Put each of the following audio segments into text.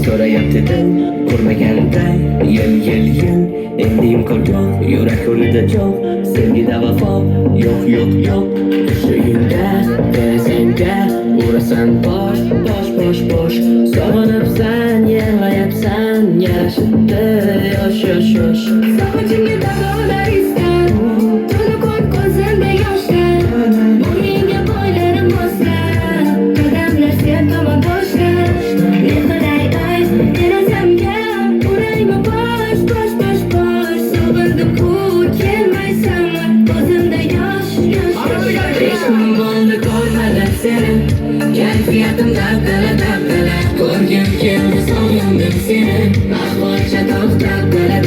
so'rayapti-dil ko'rmaganday yil endi imkon yo'q, yurak yo'lida jo'q, sevgida vafo yo'q tushingda senga urasan bosh sog'inibsan, yig'layapsan, yarashibdi yosh Sog'inchimga davolar istar, to'lqin ko'zimda yoshlar, bo'yingga bo'ylarim boslar, qadamlar sen tomon boshlar. Neqaday oy, derazamga uraymi bosh, sog'indim-ku kelmaysanmi, ko'zimda yosh. 5 kun bo'ldi ko'rmadim seni, kayfiyatim dabdala, ko'rgim keldi, sog'indim seni, ahvolcha dabdala.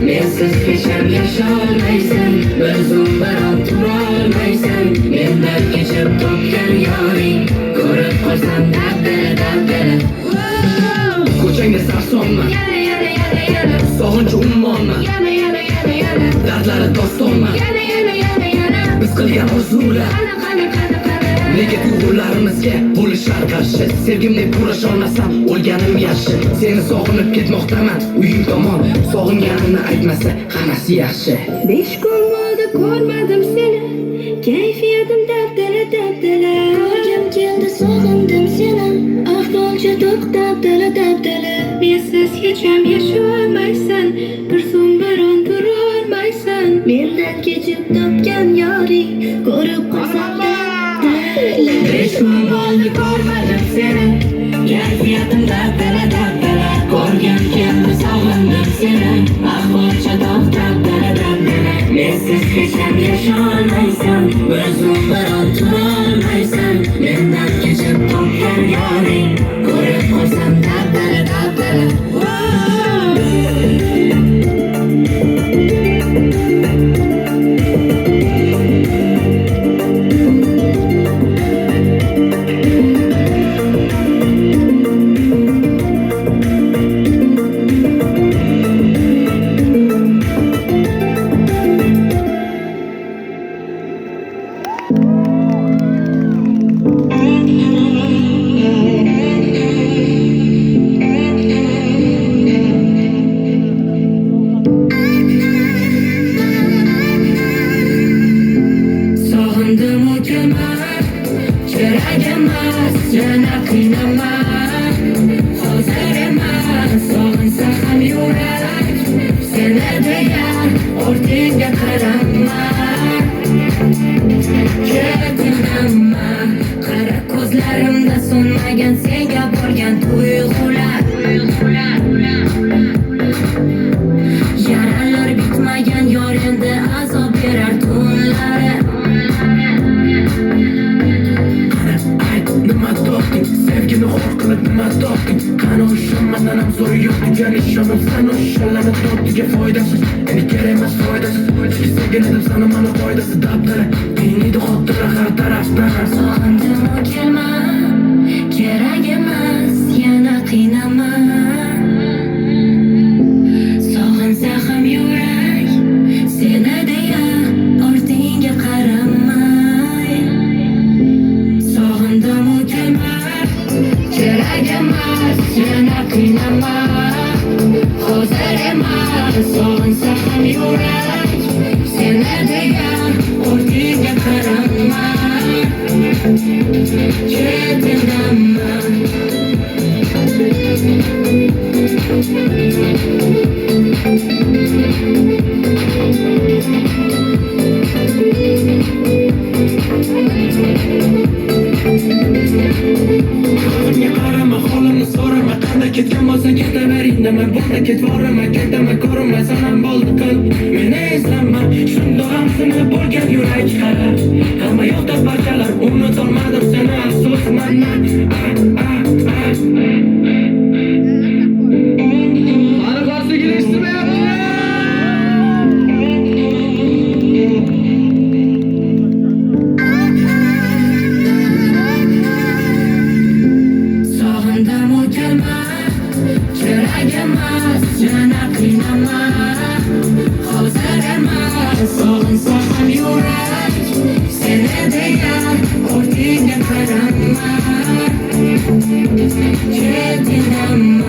Mensiz kecham yasholmaysan, bir zum biron turolmaysan, mendan kechib topgan yoring, ko'rib qolsam dabdala. Ko'changda sarsonma, yana sog'inch ummonma, yana dardlari dostonma, yana biz qilgan orzular nega tuyg'ularimizga bo'lishar qarshi? Sevgimni kurasholmasam o'lganim yaxshi, seni sog'inib ketmoqdaman uying tomon, sog'inganimni aytmasa hammasi yaxshi. 5 kun bo'ldi ko'rmadim seni, kayfiyatim dabdala, ko'rgim keldi, sog'indim seni, ahvolcha dabdala. Mensiz hecham yasholmaysan, bir zum biron turolmaysan, mendan kechib topgan yoring, ko'rib qolsam 5 kun bo'ldi ko'rmadim seni, kayfiyatim dabdala, ko'rgim keldi, sog'indim seni, ahvolcha dabdala. Mensiz hecham yasholmaysan, bir zum biron turolmaysan, mendan kechib topgan yoring, ko'rib qolsam dabdala. Kerak emas, yana qiynama, hozir emas, sog'insa ham yurak, seni deya ortingga qarama, ketinama, qara ko'zlarimda so'nmagan senga bo'lgan tuyg'ular, yaralar bitmagan yor endi azob berar tunlari. Sevgini xor qilib nima topding? Qani ishonmasan ham zo'ri yo'q degan ishonibsan, o'shalarni topdiga foydasiz, endi kerak emas foydasiz. Chunki sevgin edim sana mana foydasi dabdala, qiynaydi xotira har tarafdan. Sog'indim kelma, kerak emas, yana qiynama, sog'insa ham yurak, seni deya ortingga qaramay. Sog'indim kelma, kerak emas, yana qiynama, hozir emas, sog'insa ham yurak, seni deya ortingga qarama, ketinama. Ko'zimga qarama, holimni so'rama, qanday ketgan bo'lsa ketaver, indamay bo'ldi ketvorama, ketaman ko'rinmaysan ham bo'ldi qil, meni eslanma, shundoq ham sinib bo'lgan yurak qara, hamma yoqda parchalar, unutolmadim seni, afsus mandan. Kerak emas, yana qiynama, hozir emas, sog'insa ham yurak, seni deya ortingga qarama, ketinama.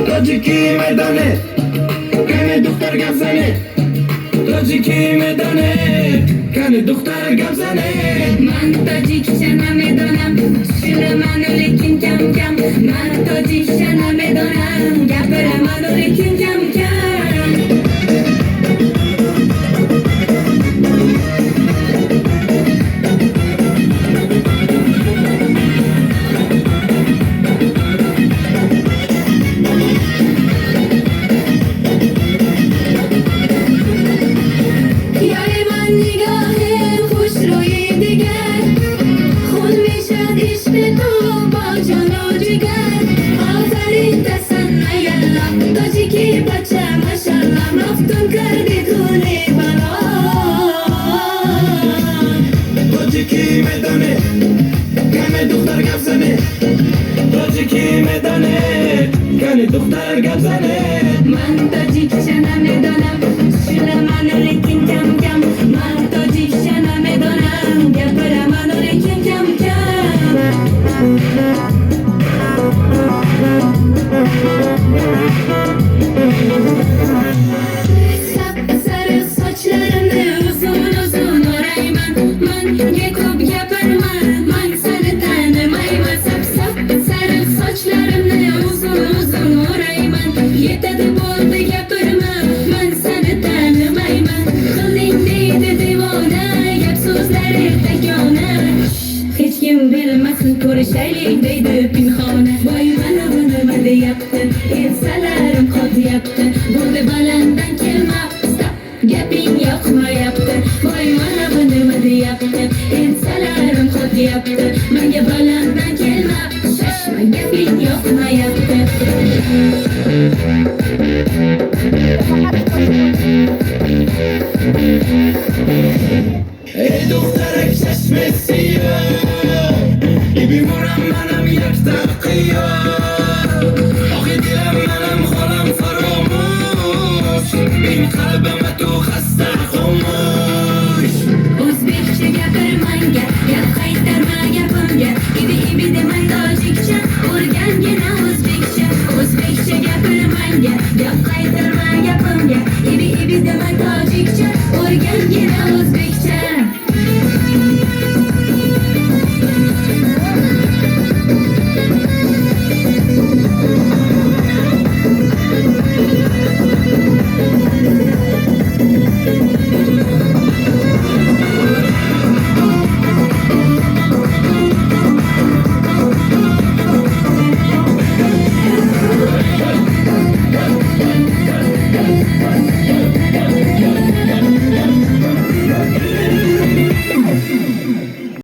Tojiki maydoni, qani doktor Gavzani. Tojiki maydoni, qani doktor Gavzani. Man tojikchana medonam, tushunaman lekin kam kam. Man tojikchana medonam, gapiraman lekin kam kam. Yayman nigohim xushro'yi digar, xun meshad ishqi tu ba jonu jigar. Ofarindasan ayallah, tojiki bacha mashallah, maftun kardi tune balo. Tojiki maydoni, qani doktor Gavzani. Tojiki maydoni, qani doktor Gavzani. Man tojikchana medonam, tushunaman lekin kam kam. Man tojikchana medonam, gapiraman lekin kam kam. Sapsariq sochlarimni uzun uzun o'rayman. Manga ko'p gapirma, man seni tanimayman. Sapsariq sochlarimni uzun uzun o'rayman. Yetadi bo'ldi gapirma, man seni tanimayman. Qiling deydi devona, gap so'zlari takona. Hech kim bilmasin, ko'rishaylik deydi pinhona. Voy mana bu nima deyapti, ensalarim qotyapti. Bo'ldi balanddan kelmabdi, gaping yoqmayapti. Voy mana bu nima deyapti, ensalarim qotyapti. Menga balanddan kelmabdi, shoshma, gaping yoqmayapti. Ey دخترک چشم سیاه ای بیمارم منم یک